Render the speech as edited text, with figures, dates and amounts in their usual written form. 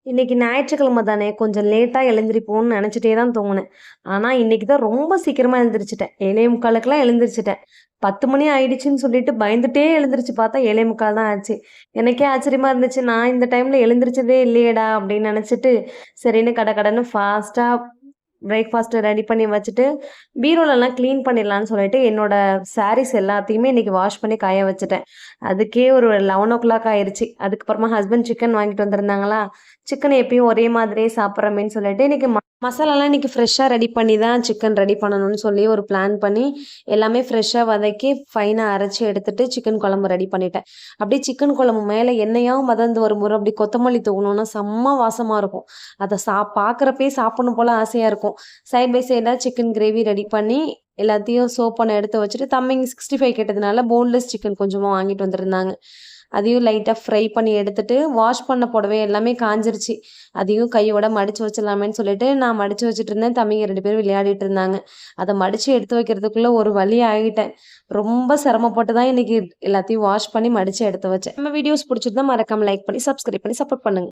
இன்னைக்கு ஞாயிற்றுக்கிழமை தானே, கொஞ்சம் லேட்டா எழுந்திரிப்போம்னு நெனச்சுட்டே தான் தூங்குனேன். ஆனா, இன்னைக்கு தான் ரொம்ப சீக்கிரமா எழுந்திரிச்சுட்டேன். 7:45க்கெல்லாம் எழுந்திரிச்சுட்டேன். 10 மணி ஆயிடுச்சுன்னு சொல்லிட்டு பயந்துட்டே எழுந்திரிச்சு பார்த்தா 7:45 தான் ஆச்சு. எனக்கே ஆச்சரியமா இருந்துச்சு. நான் இந்த டைம்ல எழுந்திரிச்சதே இல்லையேடா! அப்படின்னு நெனச்சுட்டு, சரின்னு கடகடன்னு ஃபாஸ்ட்டா பிரேக்ஃபாஸ்ட் ரெடி பண்ணி வச்சுட்டு, பீரோலலாம் கிளீன் பண்ணிடலான்னு சொல்லிட்டு, என்னோட சாரீஸ் எல்லாத்தையுமே இன்னைக்கு வாஷ் பண்ணி காய வச்சுட்டேன். அதுக்கே ஒரு 11:00 ஆயிருச்சு. அதுக்கப்புறமா ஹஸ்பண்ட் சிக்கன் வாங்கிட்டு வந்திருந்தாங்களா, சிக்கன் எப்பயும் ஒரே மாதிரியே சாப்பிட்றோமேன்னு சொல்லிட்டு, இன்னைக்கு மசாலாலாம் இன்னைக்கு ஃப்ரெஷ்ஷா ரெடி பண்ணி தான் சிக்கன் ரெடி பண்ணணும்னு சொல்லி ஒரு பிளான் பண்ணி, எல்லாமே ஃப்ரெஷ்ஷா வதக்கி, ஃபைனா அரைச்சு எடுத்துட்டு சிக்கன் குழம்பு ரெடி பண்ணிட்டேன். அப்படியே சிக்கன் குழம்பு மேல எண்ணெயா மிதந்து வரும்போது, அப்படி கொத்தமல்லி தூவுனோம்னா செம்ம வாசமா இருக்கும். அத பார்க்குறப்பயே சாப்பிடணும் போல ஆசையா இருக்கும். சைட் பை சைடா சிக்கன் கிரேவி ரெடி பண்ணி, எல்லாத்தையும் சர்வ் பண்ண எடுத்து வச்சுட்டு, தம்பிங்க 65 கேட்டதுனால போன்லெஸ் சிக்கன் கொஞ்சமா வாங்கிட்டு வந்திருந்தாங்க. அதையும் லைட்டா ஃப்ரை பண்ணி எடுத்துட்டு, வாஷ் பண்ண புடவை எல்லாமே காஞ்சிருச்சு. அதையும் கையோட மடிச்சு வச்சிடலாமேன்னு சொல்லிட்டு, நான் மடிச்சு வச்சுட்டு இருந்தேன். தம்பிங்க 2 பேரும் விளையாடிட்டு இருந்தாங்க. அத மடிச்சு எடுத்து வைக்கிறதுக்குள்ள ஒரு வழி ஆயிட்டேன். ரொம்ப சிரமப்பட்டு தான் இன்னைக்கு எல்லாத்தையும் வாஷ் பண்ணி மடிச்சு எடுத்து வச்சேன். நம்ம வீடியோஸ் பிடிச்சிருந்தா மறக்காம லைக் பண்ணி, சப்ஸ்கிரைப் பண்ணி சப்போர்ட் பண்ணுங்க.